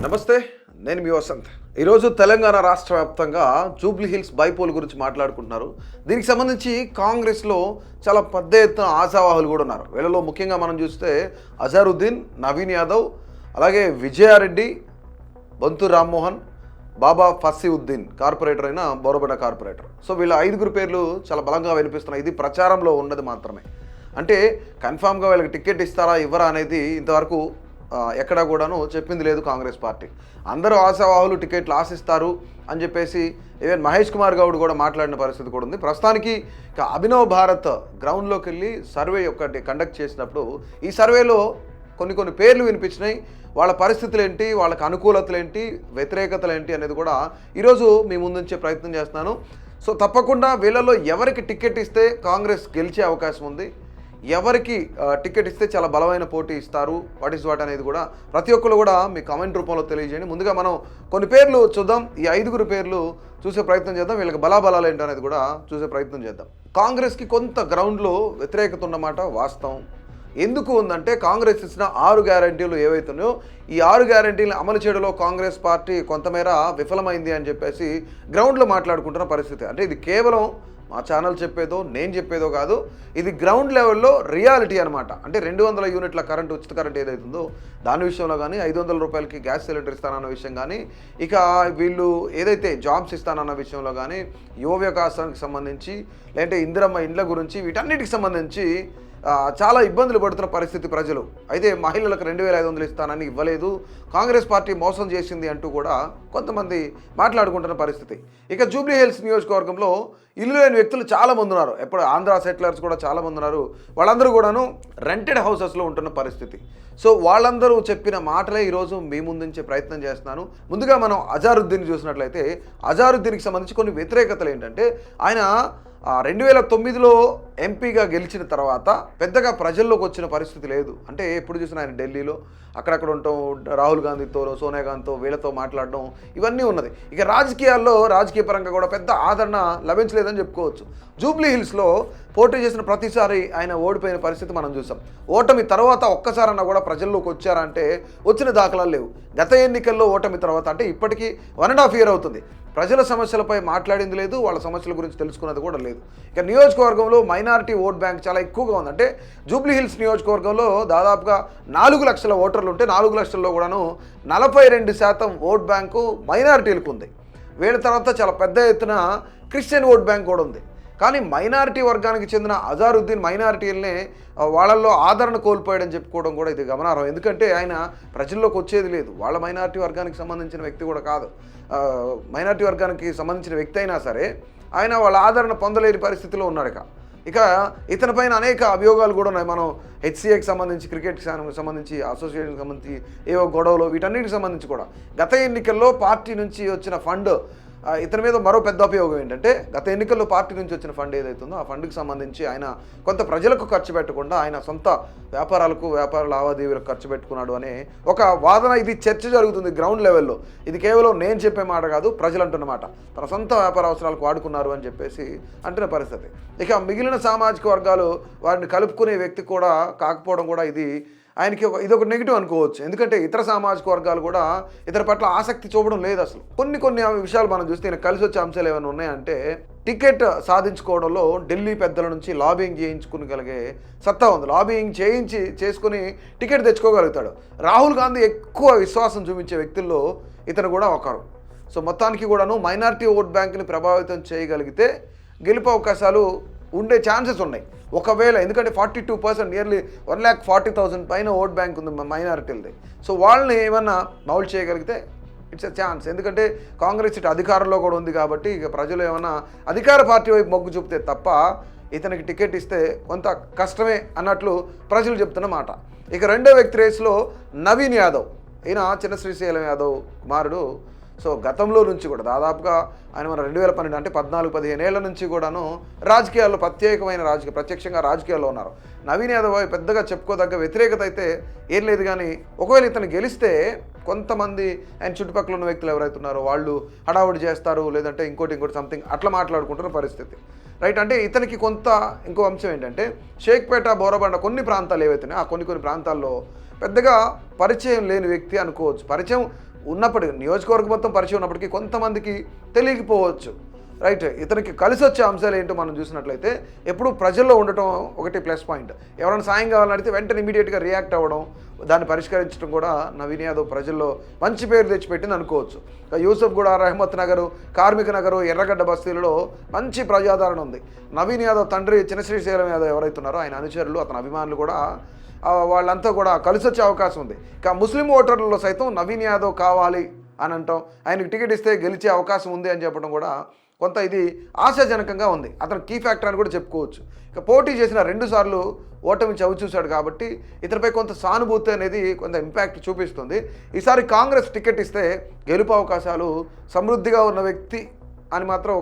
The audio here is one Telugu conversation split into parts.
నమస్తే, నేను మీ వసంత్. ఈరోజు తెలంగాణ రాష్ట్ర వ్యాప్తంగా జూబ్లీ హిల్స్ బైపోల్ గురించి మాట్లాడుకుంటున్నారు. దీనికి సంబంధించి కాంగ్రెస్లో చాలా పెద్ద ఎత్తున ఆశావాహులు కూడా ఉన్నారు. వీళ్ళలో ముఖ్యంగా మనం చూస్తే అజారుద్దీన్, నవీన్ యాదవ్, అలాగే విజయారెడ్డి, బంతు రామ్మోహన్, బాబా ఫసీవుద్దీన్, కార్పొరేటర్ అయిన బోరబండ కార్పొరేటర్. సో వీళ్ళ 5 పేర్లు చాలా బలంగా వినిపిస్తున్నాయి. ఇది ప్రచారంలో ఉన్నది మాత్రమే. అంటే కన్ఫామ్గా వీళ్ళకి టికెట్ ఇస్తారా ఇవ్వరా అనేది ఇంతవరకు ఎక్కడా కూడాను చెప్పింది లేదు కాంగ్రెస్ పార్టీ. అందరూ ఆశావాహులు టికెట్లు ఆశిస్తారు అని చెప్పేసి ఈవెన్ మహేష్ కుమార్ గౌడ్ కూడా మాట్లాడిన పరిస్థితి కూడా ఉంది. ప్రస్తుతానికి అభినవ్ భారత్ గ్రౌండ్లోకి వెళ్ళి సర్వే ఒకటి కండక్ట్ చేసినప్పుడు ఈ సర్వేలో కొన్ని పేర్లు వినిపించినాయి. వాళ్ళ పరిస్థితులు ఏంటి, వాళ్ళకి అనుకూలతలు ఏంటి, వ్యతిరేకతలు ఏంటి అనేది కూడా ఈరోజు మీ ముందుంచే ప్రయత్నం చేస్తున్నాను. సో తప్పకుండా వీళ్ళలో ఎవరికి టికెట్ ఇస్తే కాంగ్రెస్ గెలిచే అవకాశం ఉంది, ఎవరికి టికెట్ ఇస్తే చాలా బలమైన పోటీ ఇస్తారు, వాట్ ఈస్ వాట్ అనేది కూడా ప్రతి ఒక్కరు కూడా మీ కామెంట్ రూపంలో తెలియజేయండి. ముందుగా మనం కొన్ని పేర్లు చూద్దాం. ఈ 5 పేర్లు చూసే ప్రయత్నం చేద్దాం. వీళ్ళకి బలాబలాలు ఏంటి అనేది కూడా చూసే ప్రయత్నం చేద్దాం. కాంగ్రెస్కి కొంత గ్రౌండ్లో వ్యతిరేకత ఉన్నమాట వాస్తవం. ఎందుకు ఉందంటే కాంగ్రెస్ ఇచ్చిన 6 గ్యారంటీలు ఏవైతున్నాయో ఈ 6 గ్యారంటీలను అమలు చేయడంలో కాంగ్రెస్ పార్టీ కొంతమేర విఫలమైంది అని చెప్పేసి గ్రౌండ్లో మాట్లాడుకుంటున్న పరిస్థితి. అంటే ఇది కేవలం మా ఛానల్ చెప్పేదో నేను చెప్పేదో కాదు, ఇది గ్రౌండ్ లెవెల్లో రియాలిటీ అనమాట. అంటే 200 యూనిట్ల కరెంట్, ఉచిత కరెంట్ ఏదైతుందో దాని విషయంలో కానీ, 500 రూపాయలకి గ్యాస్ సిలిండర్ ఇస్తానన్న విషయం కానీ, ఇక వీళ్ళు ఏదైతే జాబ్స్ ఇస్తానన్న విషయంలో కానీ, యువ వికాసానికి సంబంధించి, లేదంటే ఇందిరమ్మ ఇండ్ల గురించి, వీటన్నిటికి సంబంధించి చాలా ఇబ్బందులు పడుతున్న పరిస్థితి ప్రజలు. అయితే మహిళలకు 2500 ఇస్తానని ఇవ్వలేదు, కాంగ్రెస్ పార్టీ మోసం చేసింది అంటూ కూడా కొంతమంది మాట్లాడుకుంటున్న పరిస్థితి. ఇక జూబ్లీ హిల్స్ నియోజకవర్గంలో ఇల్లు లేని వ్యక్తులు చాలామంది ఉన్నారు. ఎప్పుడు ఆంధ్ర సెటిలర్స్ కూడా చాలామంది ఉన్నారు. వాళ్ళందరూ కూడాను రెంటెడ్ హౌసెస్లో ఉంటున్న పరిస్థితి. సో వాళ్ళందరూ చెప్పిన మాటలే ఈరోజు మీ ముందుంచే ప్రయత్నం చేస్తున్నాను. ముందుగా మనం అజారుద్దీన్ చూసినట్లయితే అజారుద్దీన్కి సంబంధించి కొన్ని వ్యతిరేకతలు ఏంటంటే ఆయన 2009లో ఎంపీగా గెలిచిన తర్వాత పెద్దగా ప్రజల్లోకి వచ్చిన పరిస్థితి లేదు. అంటే ఎప్పుడు చూసినా ఆయన ఢిల్లీలో అక్కడక్కడ ఉండటం, రాహుల్ గాంధీతో, సోనియా గాంధీతో, వీళ్ళతో మాట్లాడడం ఇవన్నీ ఉన్నది. ఇక రాజకీయాల్లో రాజకీయ పరంగా కూడా పెద్ద ఆదరణ లభించలేదని చెప్పుకోవచ్చు. జూబ్లీ హిల్స్లో పోటీ చేసిన ప్రతిసారి ఆయన ఓడిపోయిన పరిస్థితి మనం చూసాం. ఓటమి తర్వాత ఒక్కసారన్నా కూడా ప్రజల్లోకి వచ్చారంటే వచ్చిన దాఖలాలు లేవు. గత ఎన్నికల్లో ఓటమి తర్వాత అంటే ఇప్పటికీ 1.5 year అవుతుంది. ప్రజల సమస్యలపై మాట్లాడింది లేదు, వాళ్ళ సమస్యల గురించి తెలుసుకున్నది కూడా లేదు. ఇక నియోజకవర్గంలో మైనారిటీ ఓట్ బ్యాంక్ చాలా ఎక్కువగా ఉంది. అంటే జూబ్లీ హిల్స్ నియోజకవర్గంలో దాదాపుగా 4 లక్షల ఓటర్లు ఉంటే 4 లక్షల్లో కూడాను 42% ఓట్ బ్యాంకు మైనారిటీలకు ఉంది. వీళ్ళ తర్వాత చాలా పెద్ద ఎత్తున క్రిస్టియన్ ఓట్ బ్యాంక్ కూడా ఉంది. కానీ మైనారిటీ వర్గానికి చెందిన అజారుద్దీన్ మైనారిటీలనే వాళ్ళల్లో ఆదరణ కోల్పోయాడని చెప్పుకోవడం కూడా ఇది గమనార్హం. ఎందుకంటే ఆయన ప్రజల్లోకి వచ్చేది లేదు. వాళ్ళ మైనారిటీ వర్గానికి సంబంధించిన వ్యక్తి కూడా కాదు. మైనారిటీ వర్గానికి సంబంధించిన వ్యక్తి అయినా సరే ఆయన వాళ్ళ ఆదరణ పొందలేని పరిస్థితిలో ఉన్నాడు. ఇక ఇతనిపైన అనేక అభియోగాలు కూడా ఉన్నాయి. మనం హెచ్సిఏకి సంబంధించి, క్రికెట్కి సంబంధించి, అసోసియేషన్కి సంబంధించి ఏవో గొడవలు, వీటన్నిటికి సంబంధించి కూడా గత ఎన్నికల్లో పార్టీ నుంచి వచ్చిన ఫండ్, ఇతని మీద మరో పెద్ద ఉపయోగం ఏంటంటే గత ఎన్నికల్లో పార్టీ నుంచి వచ్చిన ఫండ్ ఏదైతుందో ఆ ఫండ్కి సంబంధించి ఆయన కొంత ప్రజలకు ఖర్చు పెట్టకుండా ఆయన సొంత వ్యాపార లావాదేవీలకు ఖర్చు పెట్టుకున్నాడు అనే ఒక వాదన, ఇది చర్చ జరుగుతుంది గ్రౌండ్ లెవెల్లో. ఇది కేవలం నేను చెప్పే మాట కాదు, ప్రజలు అంటున్నమాట. తన సొంత వ్యాపార అవసరాలకు వాడుకున్నారు అని చెప్పేసి అంటున్న పరిస్థితి. ఇక మిగిలిన సామాజిక వర్గాలు వారిని కలుపుకునే వ్యక్తి కూడా కాకపోవడం కూడా ఆయనకి ఇదొక నెగిటివ్ అనుకోవచ్చు. ఎందుకంటే ఇతర సామాజిక వర్గాలు కూడా ఇతర పట్ల ఆసక్తి చూపడం లేదు అసలు. కొన్ని విషయాలు మనం చూస్తే ఈయన కలిసి వచ్చే అంశాలు ఏమైనా ఉన్నాయంటే టికెట్ సాధించుకోవడంలో ఢిల్లీ పెద్దల నుంచి లాబింగ్ చేయించుకునగలిగే సత్తా ఉంది. లాబింగ్ చేసుకుని టికెట్ తెచ్చుకోగలుగుతాడు. రాహుల్ గాంధీ ఎక్కువ విశ్వాసం చూపించే వ్యక్తుల్లో ఇతను కూడా ఒకరు. సో మొత్తానికి కూడాను మైనారిటీ ఓట్ బ్యాంక్ని ప్రభావితం చేయగలిగితే గెలుపు అవకాశాలు ఉండే ఛాన్సెస్ ఉన్నాయి ఒకవేళ. ఎందుకంటే 42%, నియర్లీ 1,40,000 పైన ఓట్ బ్యాంక్ ఉంది మైనారిటీలది. సో వాళ్ళని ఏమన్నా మౌల్డ్ చేయగలిగితే ఇట్స్ ఎ ఛాన్స్. ఎందుకంటే కాంగ్రెస్ ఇటు అధికారంలో కూడా ఉంది కాబట్టి ఇక ప్రజలు ఏమన్నా అధికార పార్టీ వైపు మొగ్గు చూపితే తప్ప ఇతనికి టికెట్ ఇస్తే కొంత కష్టమే అన్నట్లు ప్రజలు చెప్తున్న మాట. ఇక రెండో వ్యక్తి రేసులో నవీన్ యాదవ్, ఈయన చిన్న శ్రీశైలం యాదవ్ కుమారుడు. సో గతంలో నుంచి కూడా దాదాపుగా ఆయన మన 2012 అంటే 14-15 ఏళ్ల నుంచి కూడాను రాజకీయాల్లో ప్రత్యక్షంగా రాజకీయాల్లో ఉన్నారు. నవీన్ యాదవ్ పెద్దగా చెప్పుకోదగ్గ వ్యతిరేకత అయితే ఏం లేదు. కానీ ఒకవేళ ఇతను గెలిస్తే కొంతమంది ఆయన చుట్టుపక్కల ఉన్న వ్యక్తులు ఎవరైతే ఉన్నారో వాళ్ళు హడావుడి చేస్తారు, లేదంటే ఇంకోటి సంథింగ్ అట్లా మాట్లాడుకుంటున్న పరిస్థితి. రైట్. అంటే ఇతనికి ఇంకో అంశం ఏంటంటే షేక్పేట, బోరబండ కొన్ని ప్రాంతాలు ఏవైతున్నాయో ఆ కొన్ని ప్రాంతాల్లో పెద్దగా పరిచయం లేని వ్యక్తి అనుకోవచ్చు. పరిచయం ఉన్నప్పటికీ నియోజకవర్గం మొత్తం పరిచయం ఉన్నప్పటికీ కొంతమందికి తెలియకపోవచ్చు. రైట్, ఇతనికి కలిసి వచ్చే అంశాలు ఏంటో మనం చూసినట్లయితే ఎప్పుడు ప్రజల్లో ఉండటం ఒకటి ప్లస్ పాయింట్. ఎవరైనా సాయం కావాలని అడిగితే వెంటనే ఇమీడియట్గా రియాక్ట్ అవ్వడం, దాన్ని పరిష్కరించడం కూడా నవీన్ యాదవ్ ప్రజల్లో మంచి పేరు తెచ్చిపెట్టింది అనుకోవచ్చు. యూసఫ్ గూడ, రహమత్ నగరు, కార్మిక నగరు, ఎర్రగడ్డ బస్తీలలో మంచి ప్రజాదరణ ఉంది. నవీన్ యాదవ్ తండ్రి చిన్నశ్రీశైలం యాదవ్ ఎవరైతే ఉన్నారో ఆయన అనుచరులు, అతని అభిమానులు కూడా వాళ్ళంతా కూడా కలిసి వచ్చే అవకాశం ఉంది. ఇక ముస్లిం ఓటర్లలో సైతం నవీన్ యాదవ్ కావాలి అని అంటాం, ఆయనకు టికెట్ ఇస్తే గెలిచే అవకాశం ఉంది అని చెప్పడం కూడా కొంత ఇది ఆశాజనకంగా ఉంది. అతను కీ ఫ్యాక్టర్ అని కూడా చెప్పుకోవచ్చు. ఇక పోటీ చేసిన 2 సార్లు ఓటమి చవి చూశాడు కాబట్టి ఇతనిపై కొంత సానుభూతి అనేది కొంత ఇంపాక్ట్ చూపిస్తుంది. ఈసారి కాంగ్రెస్ టికెట్ ఇస్తే గెలుపు అవకాశాలు సమృద్ధిగా ఉన్న వ్యక్తి అని మాత్రం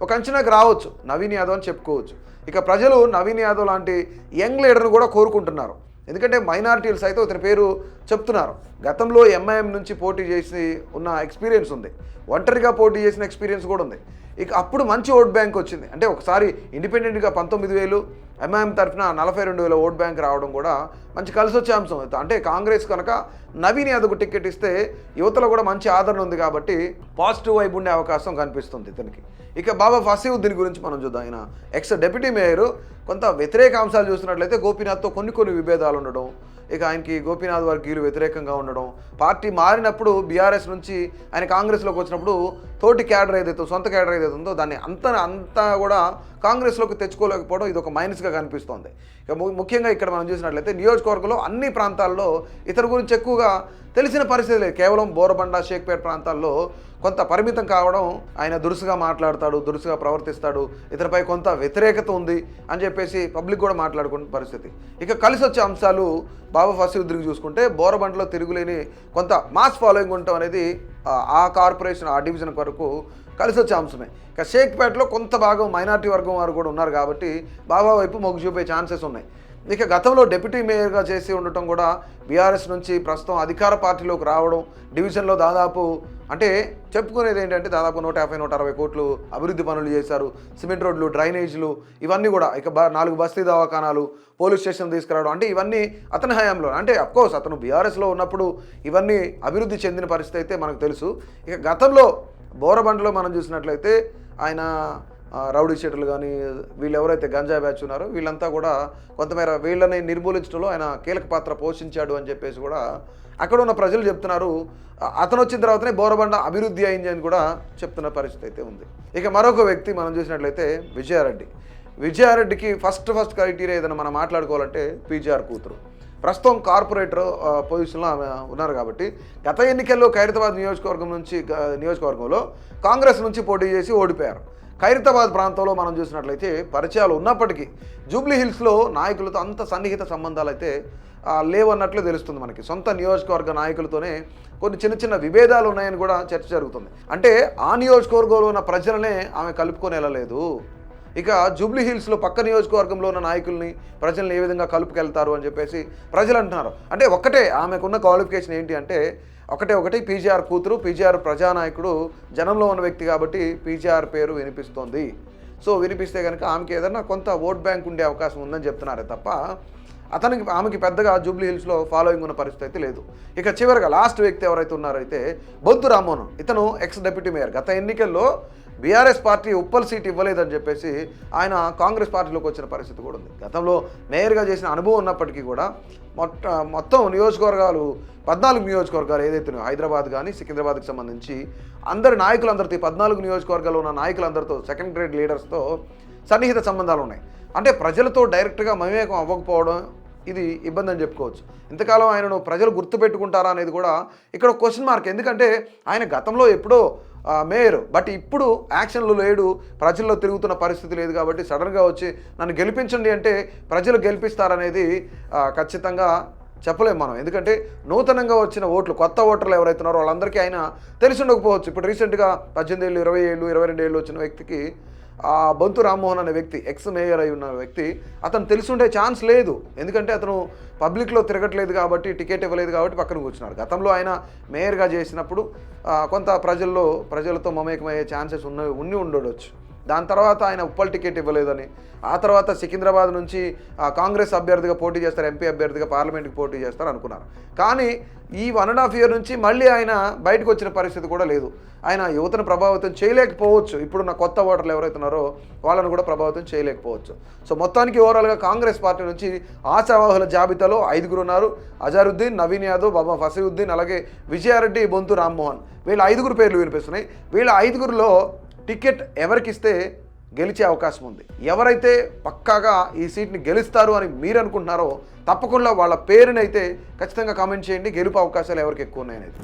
ఒక అంచనాకి రావచ్చు నవీన్ యాదవ్ అని చెప్పుకోవచ్చు. ఇక ప్రజలు నవీన్ యాదవ్ లాంటి యంగ్ లీడర్ను కూడా కోరుకుంటున్నారు. ఎందుకంటే మైనారిటీలు సైతం ఇతని పేరు చెప్తున్నారు. గతంలో ఎంఐఎం నుంచి పోటీ చేసి ఉన్న ఎక్స్పీరియన్స్ ఉంది, ఒంటరిగా పోటీ చేసిన ఎక్స్పీరియన్స్ కూడా ఉంది. ఇక అప్పుడు మంచి ఓట్ బ్యాంక్ వచ్చింది. అంటే ఒకసారి ఇండిపెండెంట్గా 19,000, ఎంఐఎం తరఫున 42,000 ఓట్ బ్యాంక్ రావడం కూడా మంచి కలిసి వచ్చే అంశం. అంటే కాంగ్రెస్ కనుక నవీన్ యాదవ్కు టికెట్ ఇస్తే యువతలో కూడా మంచి ఆదరణ ఉంది కాబట్టి పాజిటివ్ వైపు ఉండే అవకాశం కనిపిస్తుంది ఇతనికి. ఇక బాబా ఫసీవుద్దీన్ గురించి మనం చూద్దాం. ఆయన ఎక్స్ డిప్యూటీ మేయర్. కొంత వ్యతిరేక అంశాలు చూసినట్లయితే గోపీనాథ్తో కొన్ని విభేదాలు ఉండడం, ఇక ఆయనకి గోపీనాథ్ వర్గీయులు వ్యతిరేకంగా ఉండడం, పార్టీ మారినప్పుడు బీఆర్ఎస్ నుంచి ఆయన కాంగ్రెస్లోకి వచ్చినప్పుడు తోటి క్యాడర్ ఏదైతే సొంత క్యాడర్ ఏదైతే ఉందో దాన్ని అంతా కూడా కాంగ్రెస్లోకి తెచ్చుకోలేకపోవడం ఇది ఒక మైనస్గా కనిపిస్తోంది. ఇక ముఖ్యంగా ఇక్కడ మనం చూసినట్లయితే నియోజకవర్గంలో అన్ని ప్రాంతాల్లో ఇతని గురించి ఎక్కువగా తెలిసిన పరిస్థితి లేదు. కేవలం బోరబండ, షేక్పేట ప్రాంతాల్లో కొంత పరిమితం కావడం, ఆయన దురుసుగా మాట్లాడతాడు, దురుసుగా ప్రవర్తిస్తాడు, ఇతనిపై కొంత వ్యతిరేకత ఉంది అని చెప్పేసి పబ్లిక్ కూడా మాట్లాడుకునే పరిస్థితి. ఇక కలిసి వచ్చే అంశాలు బాబా ఫసీవుద్దీన్ చూసుకుంటే బోరబండలో తిరుగులేని కొంత మాస్ ఫాలోయింగ్ ఉండటం అనేది ఆ కార్పొరేషన్ ఆ డివిజన్ వరకు కలిసి వచ్చే అంశమే. ఇక షేక్పేటలో కొంత భాగం మైనార్టీ వర్గం వారు కూడా ఉన్నారు కాబట్టి బాబా వైపు మొగ్గు చూపే ఛాన్సెస్ ఉన్నాయి. ఇక గతంలో డిప్యూటీ మేయర్గా చేసి ఉండటం కూడా బీఆర్ఎస్ నుంచి ప్రస్తుతం అధికార పార్టీలోకి రావడం, డివిజన్లో దాదాపు అంటే చెప్పుకునేది ఏంటంటే దాదాపు 150-160 కోట్లు అభివృద్ధి పనులు చేశారు. సిమెంట్ రోడ్లు, డ్రైనేజీలు ఇవన్నీ కూడా. ఇక 4 బస్తీ దవాఖానాలు, పోలీస్ స్టేషన్ తీసుకురావడం, అంటే ఇవన్నీ అతని హయాంలో. అంటే అఫ్కోర్స్ అతను బీఆర్ఎస్లో ఉన్నప్పుడు ఇవన్నీ అభివృద్ధి చెందిన పరిస్థితి అయితే మనకు తెలుసు. ఇక గతంలో బోరబండలో మనం చూసినట్లయితే ఆయన రౌడీ షీటర్లు కానీ వీళ్ళు ఎవరైతే గంజాయి బ్యాచ్ ఉన్నారో వీళ్ళంతా కూడా కొంతమేర వీళ్ళని నిర్మూలించడంలో ఆయన కీలక పాత్ర పోషించాడు అని చెప్పేసి కూడా అక్కడ ఉన్న ప్రజలు చెప్తున్నారు. అతను వచ్చిన తర్వాతనే బోరబండ అభివృద్ధి అయింది అని కూడా చెప్తున్న పరిస్థితి అయితే ఉంది. ఇక మరొక వ్యక్తి మనం చూసినట్లయితే విజయారెడ్డికి ఫస్ట్ క్రైటీరియా ఏదైనా మనం మాట్లాడుకోవాలంటే పీజీఆర్ కూతురు. ప్రస్తుతం కార్పొరేటర్ పొజిషన్లో ఆమె ఉన్నారు కాబట్టి గత ఎన్నికల్లో ఖైరతాబాద్ నియోజకవర్గంలో కాంగ్రెస్ నుంచి పోటీ చేసి ఓడిపోయారు. ఖైరతాబాద్ ప్రాంతంలో మనం చూసినట్లయితే పరిచయాలు ఉన్నప్పటికీ జూబ్లీ హిల్స్లో నాయకులతో అంత సన్నిహిత సంబంధాలు అయితే లేవన్నట్లు తెలుస్తుంది మనకి. సొంత నియోజకవర్గ నాయకులతోనే కొన్ని చిన్న విభేదాలు ఉన్నాయని కూడా చర్చ జరుగుతుంది. అంటే ఆ నియోజకవర్గంలో ఉన్న ప్రజలనే ఆమె కలుపుకొని వెళ్ళలేదు. ఇక జూబ్లీ హిల్స్లో పక్క నియోజకవర్గంలో ఉన్న నాయకుల్ని ప్రజల్ని ఏ విధంగా కలుపుకెళ్తారు అని చెప్పేసి ప్రజలు అంటున్నారు. అంటే ఒక్కటే ఆమెకున్న క్వాలిఫికేషన్ ఏంటి అంటే ఒకటి పీజీఆర్ కూతురు, పీజీఆర్ ప్రజానాయకుడు, జనంలో ఉన్న వ్యక్తి కాబట్టి పీజీఆర్ పేరు వినిపిస్తోంది. సో వినిపిస్తే కనుక ఆమెకి ఏదైనా కొంత ఓట్ బ్యాంక్ ఉండే అవకాశం ఉందని చెప్తున్నారే తప్ప ఆమెకి పెద్దగా జూబ్లీ హిల్స్లో ఫాలోయింగ్ ఉన్న పరిస్థితి అయితే లేదు. ఇక చివరిగా లాస్ట్ వ్యక్తి ఎవరైతే ఉన్నారైతే బొంతు రామ్మోహన్. ఇతను ఎక్స్ డిప్యూటీ మేయర్. గత ఎన్నికల్లో బీఆర్ఎస్ పార్టీ ఉప్పల్ సీట్ ఇవ్వలేదని చెప్పేసి ఆయన కాంగ్రెస్ పార్టీలోకి వచ్చిన పరిస్థితి కూడా ఉంది. గతంలో మేయర్గా చేసిన అనుభవం ఉన్నప్పటికీ కూడా మొత్తం నియోజకవర్గాలు 14 నియోజకవర్గాలు ఏదైతే హైదరాబాద్ కానీ సికింద్రాబాద్కి సంబంధించి నాయకులందరితో 14 నియోజకవర్గాల్లో ఉన్న నాయకులందరితో సెకండ్ గ్రేడ్ లీడర్స్తో సన్నిహిత సంబంధాలు ఉన్నాయి. అంటే ప్రజలతో డైరెక్ట్గా మమేకం అవ్వకపోవడం ఇది ఇబ్బంది అని చెప్పుకోవచ్చు. ఇంతకాలం ఆయనను ప్రజలు గుర్తుపెట్టుకుంటారా అనేది కూడా ఇక్కడ క్వశ్చన్ మార్క్. ఎందుకంటే ఆయన గతంలో ఎప్పుడో మేయర్, బట్ ఇప్పుడు యాక్షన్లో లేడు, ప్రజల్లో తిరుగుతున్న పరిస్థితి లేదు కాబట్టి సడన్గా వచ్చి నన్ను గెలిపించండి అంటే ప్రజలు గెలిపిస్తారనేది ఖచ్చితంగా చెప్పలేము మనం. ఎందుకంటే నూతనంగా వచ్చిన ఓట్లు, కొత్త ఓటర్లు ఎవరైతే ఉన్నారో వాళ్ళందరికీ ఆయన తెలిసి ఉండకపోవచ్చు. ఇప్పుడు రీసెంట్గా 18 ఏళ్ళు, 20 ఏళ్ళు, 22 ఏళ్ళు వచ్చిన వ్యక్తికి బొంతు రామ్మోహన్ అనే వ్యక్తి, ఎక్స్ మేయర్ అయి ఉన్న వ్యక్తి, అతను తెలిసి ఉండే ఛాన్స్ లేదు. ఎందుకంటే అతను పబ్లిక్లో తిరగట్లేదు కాబట్టి, టికెట్ ఇవ్వలేదు కాబట్టి పక్కన కూర్చున్నారు. గతంలో ఆయన మేయర్గా చేసినప్పుడు కొంత ప్రజలతో మమేకమయ్యే ఛాన్సెస్ ఉండి ఉండవచ్చు. దాని తర్వాత ఆయన ఉప్పల్ టికెట్ ఇవ్వలేదని, ఆ తర్వాత సికింద్రాబాద్ నుంచి కాంగ్రెస్ అభ్యర్థిగా పోటీ చేస్తారు, ఎంపీ అభ్యర్థిగా పార్లమెంట్కి పోటీ చేస్తారు అనుకున్నారు. కానీ ఈ 1.5 year నుంచి మళ్ళీ ఆయన బయటకు వచ్చిన పరిస్థితి కూడా లేదు. ఆయన యువతను ప్రభావితం చేయలేకపోవచ్చు, ఇప్పుడున్న కొత్త ఓటర్లు ఎవరైతే ఉన్నారో వాళ్ళను కూడా ప్రభావితం చేయలేకపోవచ్చు. సో మొత్తానికి ఓవరాల్గా కాంగ్రెస్ పార్టీ నుంచి ఆశావాహుల జాబితాలో 5 ఉన్నారు. అజారుద్దీన్, నవీన్ యాదవ్, బాబా ఫసీవుద్దీన్, అలాగే విజయారెడ్డి, బొంతు రామ్మోహన్, వీళ్ళ 5 పేర్లు వినిపిస్తున్నాయి. వీళ్ళ 5లో టికెట్ ఎవరికిస్తే గెలిచే అవకాశం ఉంది, ఎవరైతే పక్కాగా ఈ సీట్ని గెలుస్తారు అని మీరు అనుకుంటున్నారో తప్పకుండా వాళ్ళ పేరునైతే ఖచ్చితంగా కామెంట్ చేయండి. గెలుపు అవకాశాలు ఎవరికి ఎక్కువ ఉన్నాయనేది.